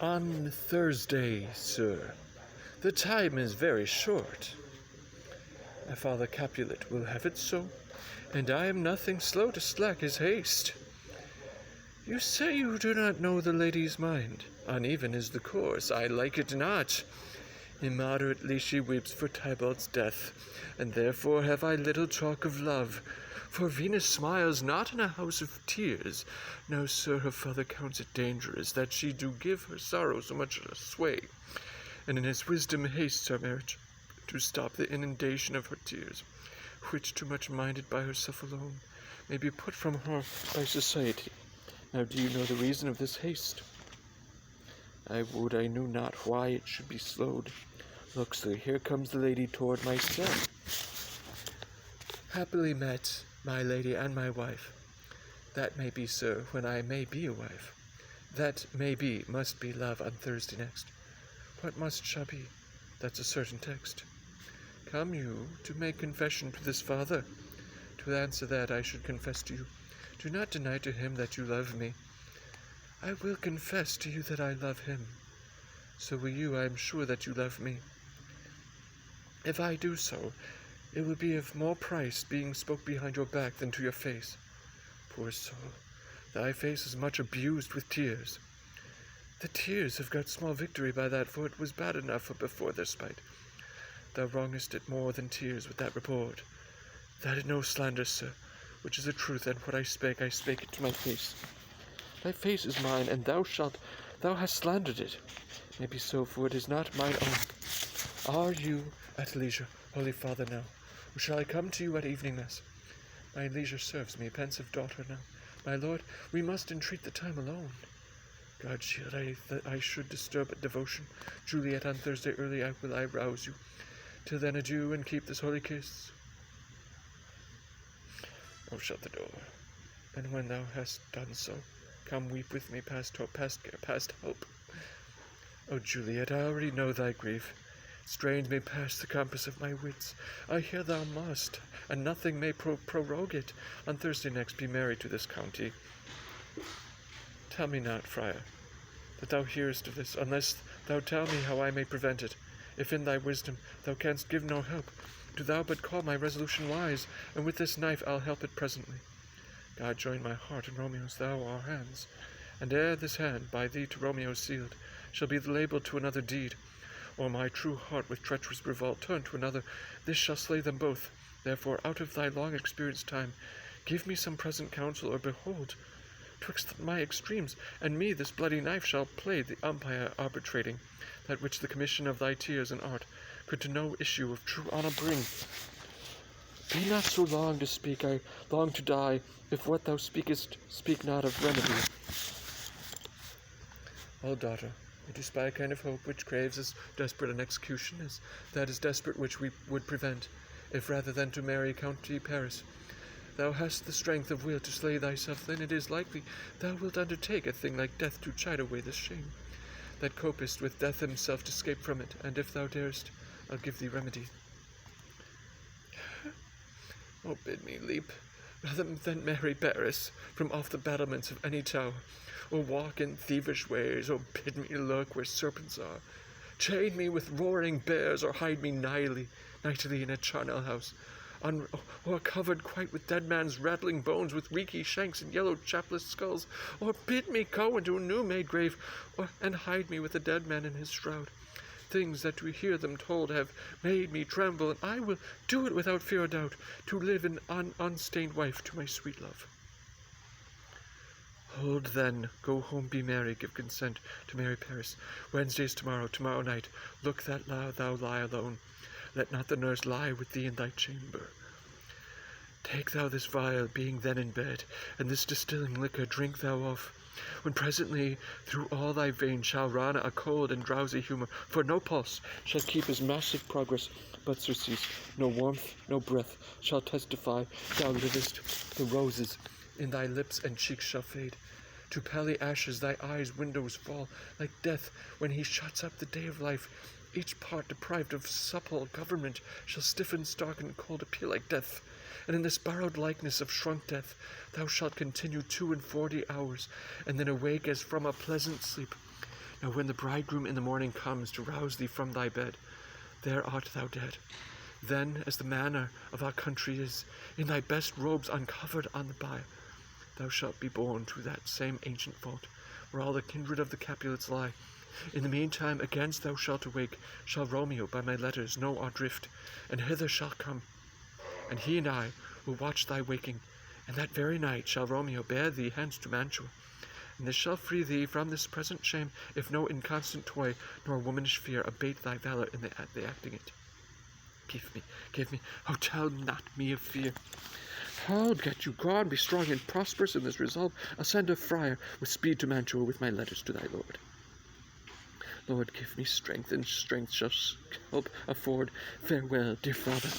On Thursday, sir. The time is very short. My father Capulet will have it so, and I am nothing slow to slack his haste. You say you do not know the lady's mind. Uneven is the course, I like it not. Immoderately she weeps for Tybalt's death, and therefore have I little talk of love. For Venus smiles not in a house of tears. Now, sir, her father counts it dangerous that she do give her sorrow so much a sway, and in his wisdom hastes our marriage to stop the inundation of her tears, which, too much minded by herself alone, may be put from her by society. Now, do you know the reason of this haste? I would I knew not why it should be slowed. Look, sir, here comes the lady toward my son. Happily met, my lady and my wife. That may be, sir, when I may be a wife. That may be, must be love on Thursday next. What must shall be, that's a certain text. Come you to make confession to this father? To answer that I should confess to you. Do not deny to him that you love me. I will confess to you that I love him. So will you, I am sure that you love me. If I do so, it will be of more price being spoke behind your back than to your face. Poor soul, thy face is much abused with tears. The tears have got small victory by that, for it was bad enough before their spite. Thou wrongest it more than tears with that report. That is no slander, sir, which is the truth, and what I spake it to my face. Thy face is mine, and thou hast slandered it. Maybe so, for it is not mine own. Are you at leisure, holy father, now? Or shall I come to you at evening mass? My leisure serves me, pensive daughter, now. My lord, we must entreat the time alone. God shield that I should disturb at devotion. Juliet, on Thursday early will I rouse you. Till then, adieu, and keep this holy kiss. Oh, shut the door. And when thou hast done so, come weep with me past hope, past care, past hope. Oh, Juliet, I already know thy grief. Strains me past the compass of my wits. I hear thou must, and nothing may prorogue it. On Thursday next be married to this county. Tell me not, friar, that thou hearest of this, unless thou tell me how I may prevent it. If in thy wisdom thou canst give no help, do thou but call my resolution wise, and with this knife I'll help it presently. God join my heart and Romeo's, thou our hands, and ere this hand, by thee to Romeo sealed, shall be the label to another deed, or my true heart with treacherous revolt turn to another, this shall slay them both. Therefore, out of thy long experienced time, give me some present counsel, or behold, twixt my extremes and me this bloody knife shall play the umpire arbitrating, that which the commission of thy tears and art could to no issue of true honour bring. Be not so long to speak, I long to die, if what thou speakest speak not of remedy. Oh, daughter, I do spy a kind of hope which craves as desperate an execution as that is desperate which we would prevent, if rather than to marry County Paris. Thou hast the strength of will to slay thyself, then it is likely thou wilt undertake a thing like death to chide away this shame, that copest with death himself to escape from it, and if thou darest, I'll give thee remedy. Oh, bid me leap, rather than marry Paris, from off the battlements of any tower, or walk in thievish ways, or bid me lurk where serpents are. Chain me with roaring bears, or hide me nightly in a charnel house, or covered quite with dead man's rattling bones, with reeky shanks and yellow chapless skulls, or bid me go into a new-made grave, and hide me with a dead man in his shroud. Things that to hear them told have made me tremble, and I will do it without fear or doubt, to live an unstained wife to my sweet love. Hold then, go home, be merry, give consent to marry Paris. Wednesday's tomorrow night. Look that thou lie alone. Let not the nurse lie with thee in thy chamber. Take thou this vial, being then in bed, and this distilling liquor drink thou of, when presently through all thy veins shall run a cold and drowsy humour, for no pulse shall keep his massive progress but surcease, no warmth, no breath shall testify thou livest, the roses in thy lips and cheeks shall fade. To pally ashes thy eyes' windows fall, like death when he shuts up the day of life. Each part deprived of supple government shall stiffen, stark, and cold appear like death. And in this borrowed likeness of shrunk death thou shalt continue 42 hours, and then awake as from a pleasant sleep. Now when the bridegroom in the morning comes to rouse thee from thy bed, there art thou dead. Then, as the manner of our country is, in thy best robes uncovered on the bier, thou shalt be borne to that same ancient vault, where all the kindred of the Capulets lie. In the meantime, against thou shalt awake, shall Romeo by my letters know our drift, and hither shall come. And he and I will watch thy waking, and that very night shall Romeo bear thee hence to Mantua. And this shall free thee from this present shame, if no inconstant toy nor womanish fear abate thy valour in the acting it. Give me, oh, tell not me of fear. I'll get you gone, be strong and prosperous in this resolve. I'll send a friar with speed to Mantua with my letters to thy lord. Lord, give me strength, and strength shall help afford. Farewell, dear father.